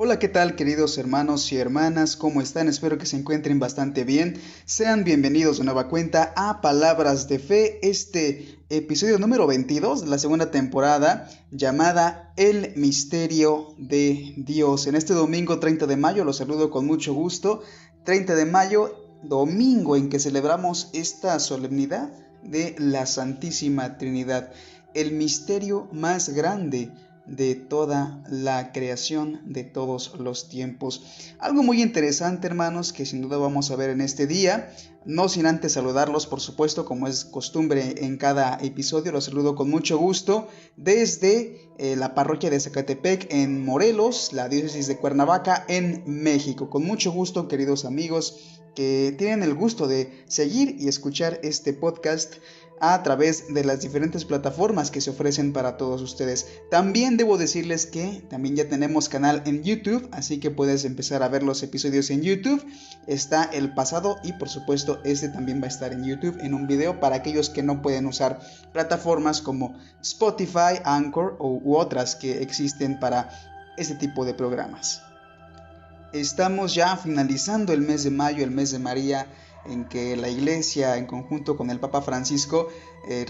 Hola, ¿qué tal, queridos hermanos y hermanas? ¿Cómo están? Espero que se encuentren bastante bien. Sean bienvenidos de nueva cuenta a Palabras de Fe, este episodio número 22 de la segunda temporada, llamada El Misterio de Dios. En este domingo 30 de mayo los saludo con mucho gusto. 30 de mayo, domingo en que celebramos esta solemnidad de la Santísima Trinidad, el misterio más grande de toda la creación de todos los tiempos. Algo muy interesante, hermanos, que sin duda vamos a ver en este día, no sin antes saludarlos, por supuesto, como es costumbre en cada episodio. Los saludo con mucho gusto desde la parroquia de Zacatepec en Morelos, la diócesis de Cuernavaca en México. Con mucho gusto, queridos amigos que tienen el gusto de seguir y escuchar este podcast a través de las diferentes plataformas que se ofrecen para todos ustedes. También debo decirles que también ya tenemos canal en YouTube, así que puedes empezar a ver los episodios en YouTube. Está el pasado y por supuesto este también va a estar en YouTube en un video para aquellos que no pueden usar plataformas como Spotify, Anchor u otras que existen para este tipo de programas. Estamos ya finalizando el mes de mayo, el mes de María, en que la Iglesia, en conjunto con el Papa Francisco,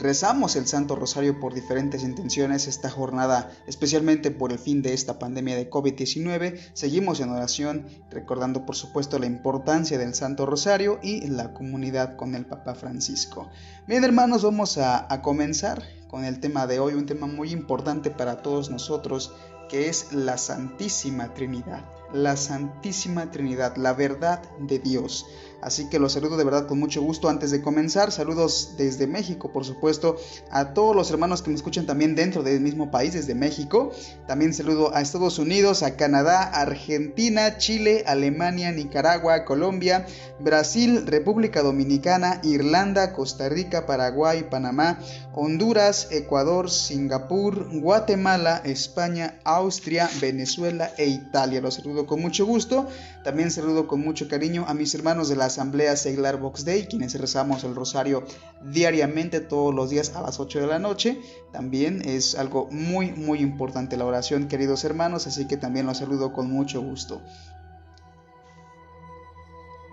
rezamos el Santo Rosario por diferentes intenciones. Esta jornada, especialmente por el fin de esta pandemia de COVID-19, seguimos en oración, recordando por supuesto la importancia del Santo Rosario y la comunidad con el Papa Francisco. Bien, hermanos, vamos a comenzar con el tema de hoy, un tema muy importante para todos nosotros, que es la Santísima Trinidad. La Santísima Trinidad, la verdad de Dios. Así que los saludo de verdad con mucho gusto. Antes de comenzar, saludos desde México, por supuesto, a todos los hermanos que me escuchan también dentro del mismo país, desde México. También saludo a Estados Unidos, a Canadá, Argentina, Chile, Alemania, Nicaragua, Colombia, Brasil, República Dominicana, Irlanda, Costa Rica, Paraguay, Panamá, Honduras, Ecuador, Singapur, Guatemala, España, Austria, Venezuela e Italia. Los saludo con mucho gusto. También saludo con mucho cariño a mis hermanos de la Asamblea Seglar Vox Dei, quienes rezamos el rosario diariamente todos los días a las 8 de la noche. También es algo muy importante la oración, queridos hermanos, así que también los saludo con mucho gusto.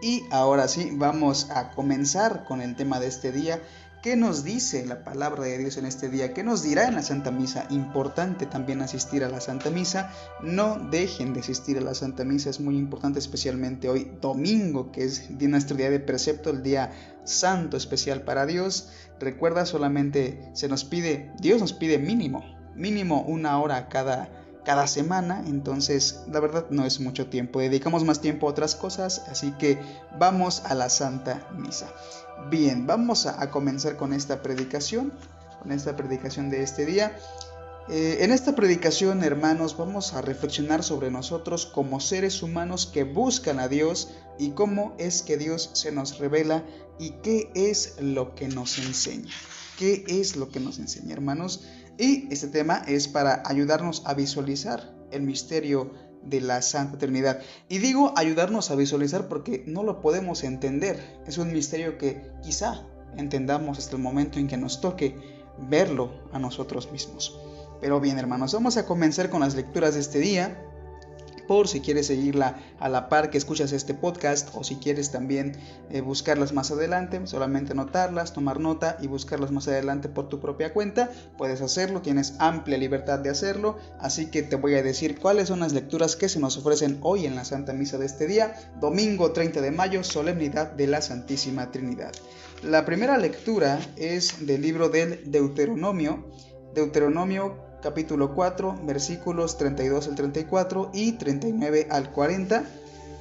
Y ahora sí, vamos a comenzar con el tema de este día. ¿Qué nos dice la palabra de Dios en este día? ¿Qué nos dirá en la Santa Misa? Importante también asistir a la Santa Misa. No dejen de asistir a la Santa Misa, es muy importante, especialmente hoy domingo, que es nuestro día de precepto, el día santo especial para Dios. Recuerda, solamente Dios nos pide mínimo una hora cada semana, entonces la verdad no es mucho tiempo, dedicamos más tiempo a otras cosas, así que vamos a la Santa Misa. Bien, vamos a comenzar con esta predicación de este día. En esta predicación, hermanos, vamos a reflexionar sobre nosotros como seres humanos que buscan a Dios y cómo es que Dios se nos revela y qué es lo que nos enseña. ¿Qué es lo que nos enseña, hermanos? Y este tema es para ayudarnos a visualizar el misterio de la Santa Trinidad. Y digo ayudarnos a visualizar porque no lo podemos entender. Es un misterio que quizá entendamos hasta el momento en que nos toque verlo a nosotros mismos. Pero bien, hermanos, vamos a comenzar con las lecturas de este día. Por si quieres seguirla a la par que escuchas este podcast, o si quieres también buscarlas más adelante, solamente anotarlas, tomar nota y buscarlas más adelante por tu propia cuenta, puedes hacerlo, tienes amplia libertad de hacerlo. Así que te voy a decir cuáles son las lecturas que se nos ofrecen hoy en la Santa Misa de este día, domingo 30 de mayo, solemnidad de la Santísima Trinidad. La primera lectura es del libro del Deuteronomio capítulo 4, versículos 32 al 34 y 39 al 40.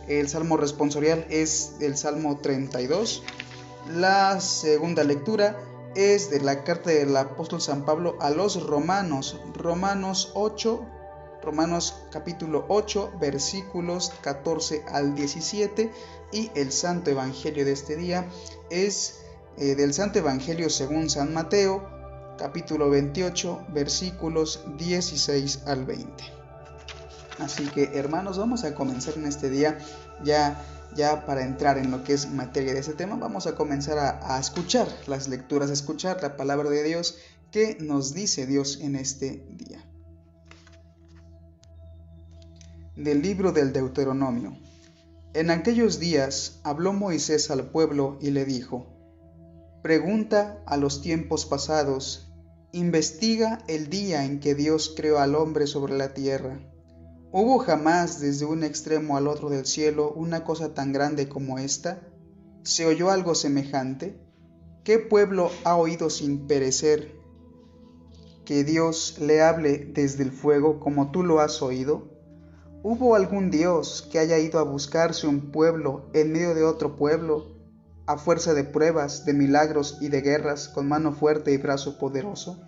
El salmo responsorial es el Salmo 32. La segunda lectura es de la carta del apóstol San Pablo a los Romanos, Romanos capítulo 8, versículos 14 al 17. Y el santo evangelio de este día es del Santo Evangelio según San Mateo, capítulo 28, versículos 16 al 20. Así que, hermanos, vamos a comenzar en este día, ya para entrar en lo que es materia de este tema, vamos a comenzar a escuchar las lecturas, a escuchar la palabra de Dios que nos dice Dios en este día. Del libro del Deuteronomio. En aquellos días habló Moisés al pueblo y le dijo: Pregunta a los tiempos pasados, investiga el día en que Dios creó al hombre sobre la tierra. ¿Hubo jamás desde un extremo al otro del cielo una cosa tan grande como esta? ¿Se oyó algo semejante? ¿Qué pueblo ha oído sin perecer que Dios le hable desde el fuego como tú lo has oído? ¿Hubo algún Dios que haya ido a buscarse un pueblo en medio de otro pueblo, a fuerza de pruebas, de milagros y de guerras, con mano fuerte y brazo poderoso?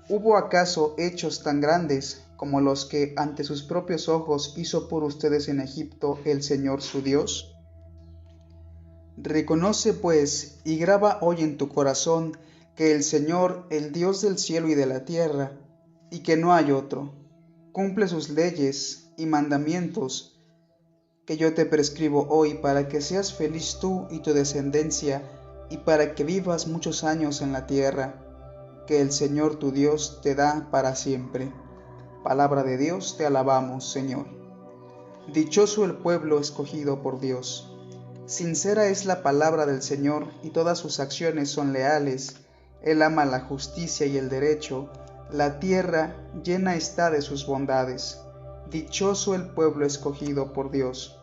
¿Hubo acaso hechos tan grandes como los que ante sus propios ojos hizo por ustedes en Egipto el Señor su Dios? Reconoce pues y graba hoy en tu corazón que el Señor, el Dios del cielo y de la tierra, y que no hay otro, cumple sus leyes y mandamientos que yo te prescribo hoy para que seas feliz tú y tu descendencia y para que vivas muchos años en la tierra que el Señor tu Dios te da para siempre. Palabra de Dios, te alabamos, Señor. Dichoso el pueblo escogido por Dios. Sincera es la palabra del Señor y todas sus acciones son leales. Él ama la justicia y el derecho. La tierra llena está de sus bondades. Dichoso el pueblo escogido por Dios.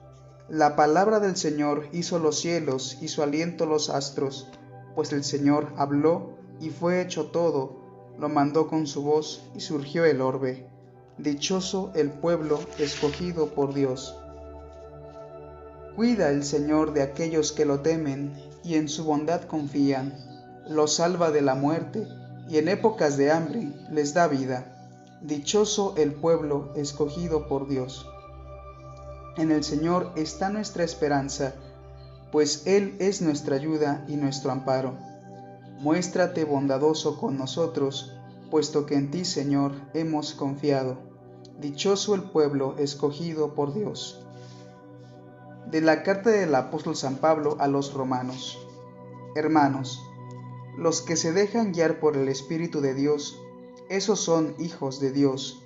La palabra del Señor hizo los cielos y su aliento los astros, pues el Señor habló y fue hecho todo, lo mandó con su voz y surgió el orbe. Dichoso el pueblo escogido por Dios. Cuida el Señor de aquellos que lo temen y en su bondad confían. Los salva de la muerte y en épocas de hambre les da vida. Dichoso el pueblo escogido por Dios. En el Señor está nuestra esperanza, pues Él es nuestra ayuda y nuestro amparo. Muéstrate bondadoso con nosotros, puesto que en ti, Señor, hemos confiado. Dichoso el pueblo escogido por Dios. De la carta del apóstol San Pablo a los romanos. Hermanos, los que se dejan guiar por el Espíritu de Dios, esos son hijos de Dios.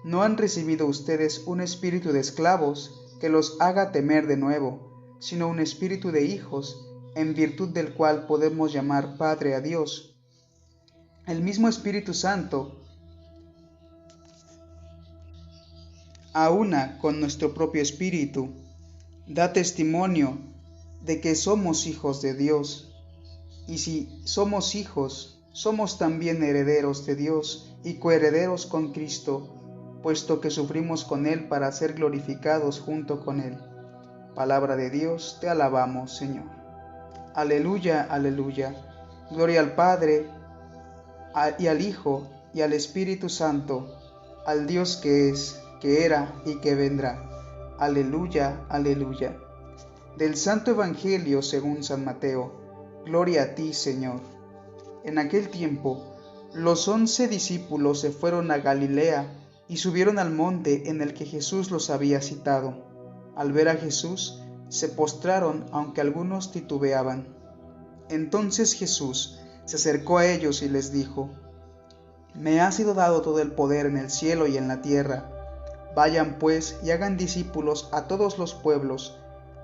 No han recibido ustedes un espíritu de esclavos que los haga temer de nuevo, sino un espíritu de hijos, en virtud del cual podemos llamar Padre a Dios. El mismo Espíritu Santo aúna con nuestro propio espíritu, da testimonio de que somos hijos de Dios. Y si somos hijos, somos también herederos de Dios y coherederos con Cristo, puesto que sufrimos con Él para ser glorificados junto con Él. Palabra de Dios, te alabamos, Señor. Aleluya, aleluya. Gloria al Padre, y al Hijo, y al Espíritu Santo, al Dios que es, que era y que vendrá. Aleluya, aleluya. Del Santo Evangelio según San Mateo. Gloria a ti, Señor. En aquel tiempo, los 11 discípulos se fueron a Galilea y subieron al monte en el que Jesús los había citado. Al ver a Jesús, se postraron, aunque algunos titubeaban. Entonces Jesús se acercó a ellos y les dijo: Me ha sido dado todo el poder en el cielo y en la tierra. Vayan pues y hagan discípulos a todos los pueblos,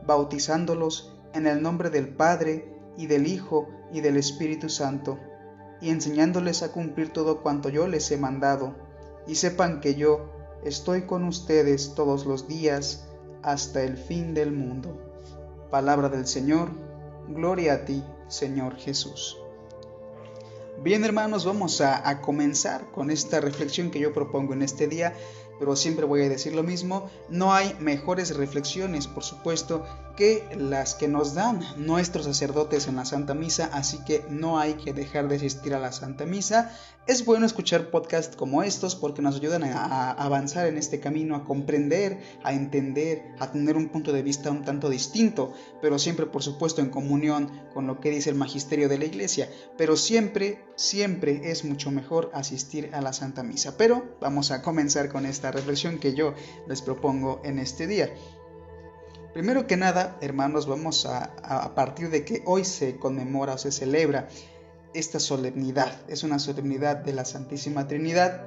bautizándolos en el nombre del Padre, y del Hijo, y del Espíritu Santo, y enseñándoles a cumplir todo cuanto yo les he mandado. Y sepan que yo estoy con ustedes todos los días, hasta el fin del mundo. Palabra del Señor. Gloria a ti, Señor Jesús. Bien, hermanos, vamos a comenzar con esta reflexión que yo propongo en este día, pero siempre voy a decir lo mismo: no hay mejores reflexiones, por supuesto, que las que nos dan nuestros sacerdotes en la Santa Misa, así que no hay que dejar de asistir a la Santa Misa. Es bueno escuchar podcasts como estos porque nos ayudan a avanzar en este camino, a comprender, a entender, a tener un punto de vista un tanto distinto, pero siempre, por supuesto, en comunión con lo que dice el magisterio de la Iglesia. Pero siempre es mucho mejor asistir a la Santa Misa. Pero vamos a comenzar con esta reflexión que yo les propongo en este día. Primero que nada, hermanos, vamos a partir de que hoy se conmemora o se celebra esta solemnidad. Es una solemnidad de la Santísima Trinidad.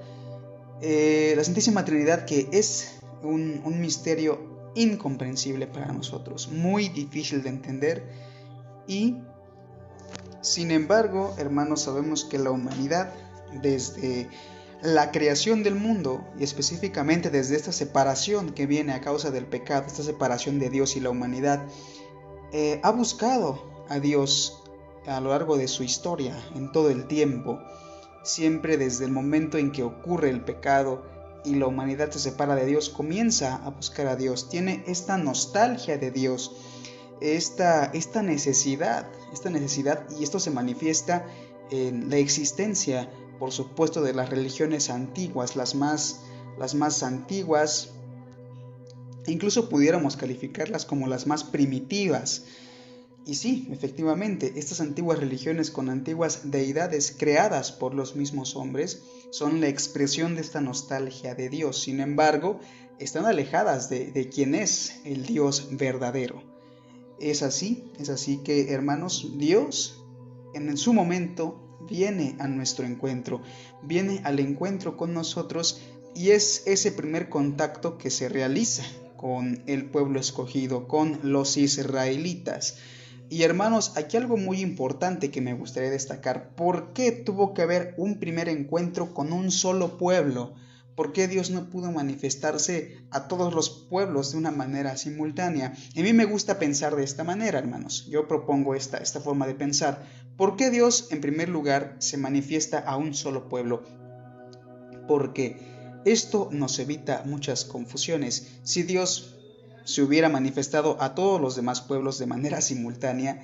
La Santísima Trinidad, que es un misterio incomprensible para nosotros, muy difícil de entender. Y sin embargo, hermanos, sabemos que la humanidad, desde la creación del mundo y específicamente desde esta separación que viene a causa del pecado, esta separación de Dios y la humanidad, ha buscado a Dios a lo largo de su historia, en todo el tiempo. Siempre desde el momento en que ocurre el pecado y la humanidad se separa de Dios, comienza a buscar a Dios, tiene esta nostalgia de Dios, esta necesidad, y esto se manifiesta en la existencia, por supuesto, de las religiones antiguas, las más antiguas, incluso pudiéramos calificarlas como las más primitivas. Y sí, efectivamente, estas antiguas religiones con antiguas deidades creadas por los mismos hombres son la expresión de esta nostalgia de Dios. Sin embargo, están alejadas de quién es el Dios verdadero. Es así que, hermanos, Dios en su momento viene a nuestro encuentro, viene al encuentro con nosotros, y es ese primer contacto que se realiza con el pueblo escogido, con los israelitas. Y hermanos, aquí algo muy importante que me gustaría destacar: ¿por qué tuvo que haber un primer encuentro con un solo pueblo? ¿Por qué Dios no pudo manifestarse a todos los pueblos de una manera simultánea? A mí me gusta pensar de esta manera, hermanos. Yo propongo esta forma de pensar. ¿Por qué Dios, en primer lugar, se manifiesta a un solo pueblo? Porque esto nos evita muchas confusiones. Si Dios se hubiera manifestado a todos los demás pueblos de manera simultánea,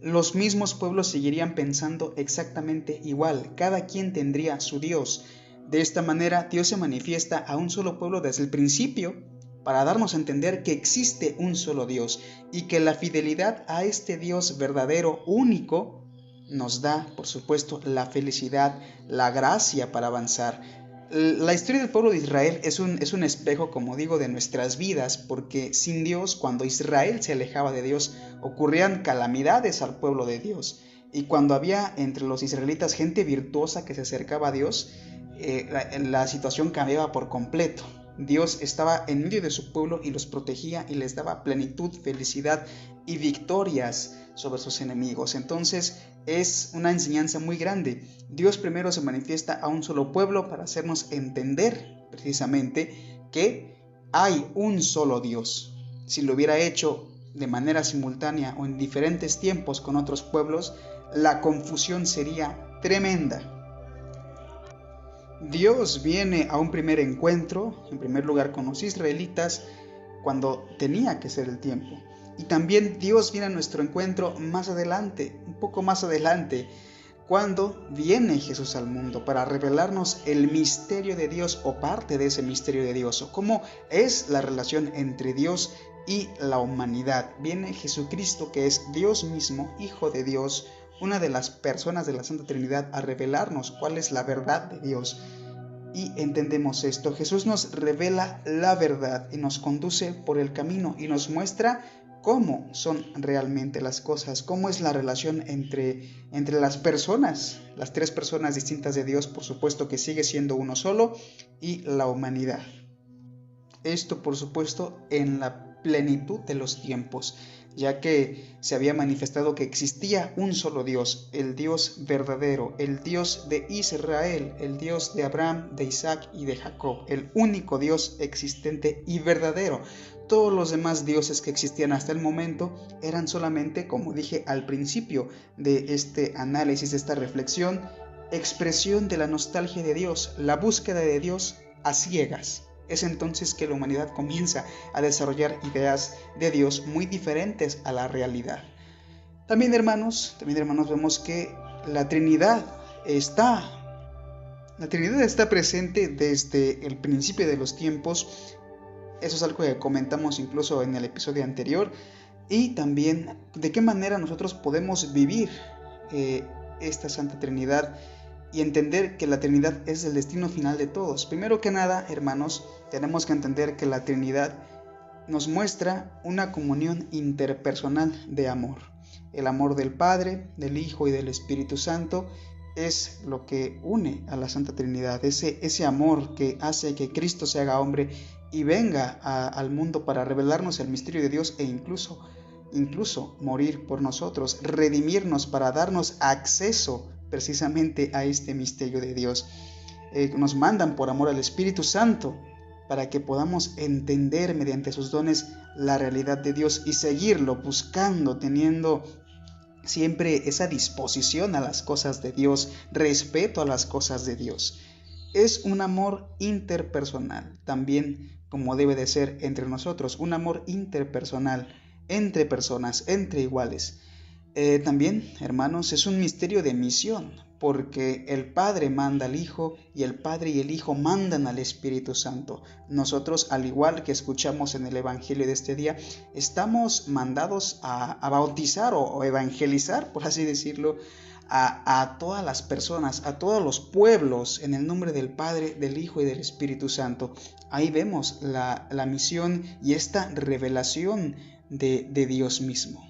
los mismos pueblos seguirían pensando exactamente igual. Cada quien tendría su Dios. De esta manera, Dios se manifiesta a un solo pueblo desde el principio, para darnos a entender que existe un solo Dios y que la fidelidad a este Dios verdadero, único, nos da, por supuesto, la felicidad, la gracia para avanzar. La historia del pueblo de Israel es un espejo, como digo, de nuestras vidas, porque sin Dios, cuando Israel se alejaba de Dios, ocurrían calamidades al pueblo de Dios. Y cuando había entre los israelitas gente virtuosa que se acercaba a Dios, la situación cambiaba por completo. Dios estaba en medio de su pueblo y los protegía y les daba plenitud, felicidad y victorias sobre sus enemigos. Entonces es una enseñanza muy grande. Dios primero se manifiesta a un solo pueblo para hacernos entender precisamente que hay un solo Dios. Si lo hubiera hecho de manera simultánea o en diferentes tiempos con otros pueblos, la confusión sería tremenda. Dios viene a un primer encuentro, en primer lugar con los israelitas, cuando tenía que ser el tiempo. Y también Dios viene a nuestro encuentro más adelante, un poco más adelante, cuando viene Jesús al mundo para revelarnos el misterio de Dios o parte de ese misterio de Dios, o cómo es la relación entre Dios y la humanidad. Viene Jesucristo, que es Dios mismo, Hijo de Dios, una de las personas de la Santa Trinidad, a revelarnos cuál es la verdad de Dios. Y entendemos esto. Jesús nos revela la verdad y nos conduce por el camino y nos muestra cómo son realmente las cosas, cómo es la relación entre las personas, las tres personas distintas de Dios, por supuesto, que sigue siendo uno solo, y la humanidad. Esto, por supuesto, en la plenitud de los tiempos, ya que se había manifestado que existía un solo Dios, el Dios verdadero, el Dios de Israel, el Dios de Abraham, de Isaac y de Jacob, el único Dios existente y verdadero. Todos los demás dioses que existían hasta el momento eran solamente, como dije al principio de este análisis, de esta reflexión, expresión de la nostalgia de Dios, la búsqueda de Dios a ciegas. Es entonces que la humanidad comienza a desarrollar ideas de Dios muy diferentes a la realidad. También hermanos, vemos que la Trinidad está presente desde el principio de los tiempos. Eso es algo que comentamos incluso en el episodio anterior. Y también de qué manera nosotros podemos vivir esta Santa Trinidad y entender que la Trinidad es el destino final de todos. Primero que nada, hermanos, tenemos que entender que la Trinidad nos muestra una comunión interpersonal de amor. El amor del Padre, del Hijo y del Espíritu Santo es lo que une a la Santa Trinidad, ese amor que hace que Cristo se haga hombre y venga al mundo para revelarnos el misterio de Dios e incluso morir por nosotros, redimirnos para darnos acceso precisamente a este misterio de Dios. Nos mandan por amor al Espíritu Santo para que podamos entender mediante sus dones la realidad de Dios y seguirlo buscando, teniendo siempre esa disposición a las cosas de Dios, respeto a las cosas de Dios. Es un amor interpersonal, también como debe de ser entre nosotros, un amor interpersonal, entre personas, entre iguales. También, hermanos, es un misterio de misión, porque el Padre manda al Hijo y el Padre y el Hijo mandan al Espíritu Santo. Nosotros, al igual que escuchamos en el Evangelio de este día, estamos mandados a bautizar o evangelizar, por así decirlo, a todas las personas, a todos los pueblos, en el nombre del Padre, del Hijo y del Espíritu Santo. Ahí vemos la misión y esta revelación de Dios mismo.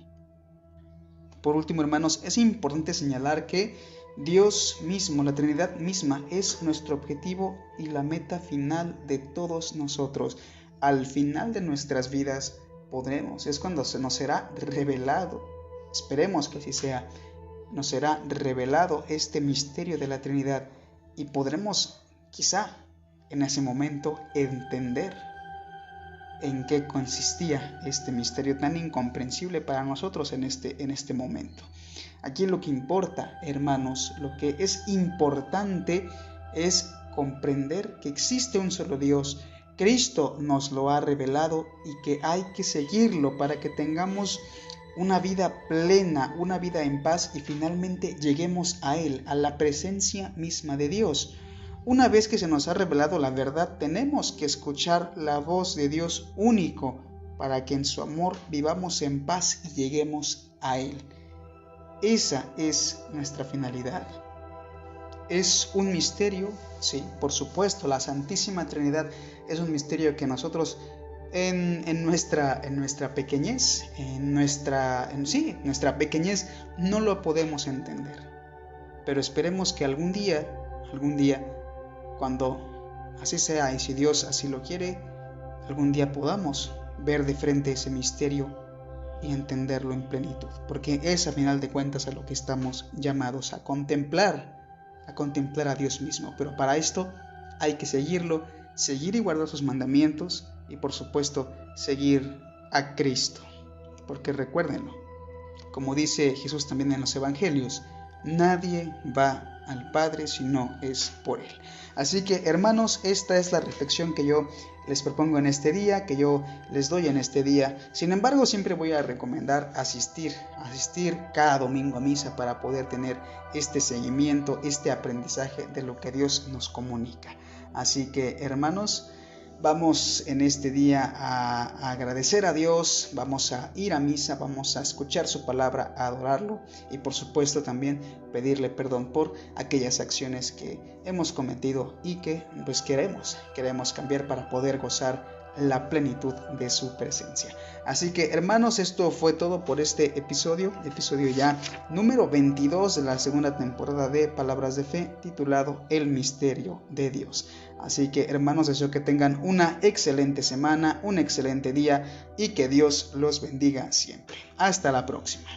Por último, hermanos, es importante señalar que Dios mismo, la Trinidad misma, es nuestro objetivo y la meta final de todos nosotros. Al final de nuestras vidas es cuando se nos será revelado, esperemos que así sea, nos será revelado este misterio de la Trinidad y podremos quizá en ese momento entender en qué consistía este misterio tan incomprensible para nosotros en este momento. Aquí lo que importa, hermanos, lo que es importante es comprender que existe un solo Dios. Cristo nos lo ha revelado y que hay que seguirlo para que tengamos una vida plena, una vida en paz y finalmente lleguemos a Él, a la presencia misma de Dios. Una vez que se nos ha revelado la verdad, tenemos que escuchar la voz de Dios único para que en su amor vivamos en paz y lleguemos a Él. Esa es nuestra finalidad. ¿Es un misterio? Sí, por supuesto, la Santísima Trinidad es un misterio que nosotros en nuestra pequeñez, nuestra pequeñez no lo podemos entender. Pero esperemos que algún día, cuando así sea y si Dios así lo quiere, algún día podamos ver de frente ese misterio y entenderlo en plenitud, porque es a final de cuentas a lo que estamos llamados a contemplar a Dios mismo. Pero para esto hay que seguirlo, seguir y guardar sus mandamientos y por supuesto seguir a Cristo, porque recuérdenlo, como dice Jesús también en los evangelios, nadie va al Padre si no es por Él. Así que, hermanos, esta es la reflexión que yo les propongo en este día, que yo les doy en este día. Sin embargo, siempre voy a recomendar asistir cada domingo a misa para poder tener este seguimiento, este aprendizaje de lo que Dios nos comunica. Así que, hermanos, vamos en este día a agradecer a Dios, vamos a ir a misa, vamos a escuchar su palabra, a adorarlo y por supuesto también pedirle perdón por aquellas acciones que hemos cometido y que pues queremos cambiar para poder gozar la plenitud de su presencia. Así que, hermanos, esto fue todo por este episodio ya número 22 de la segunda temporada de Palabras de Fe, titulado El Misterio de Dios. Así que, hermanos, deseo que tengan una excelente semana, un excelente día y que Dios los bendiga siempre. Hasta la próxima.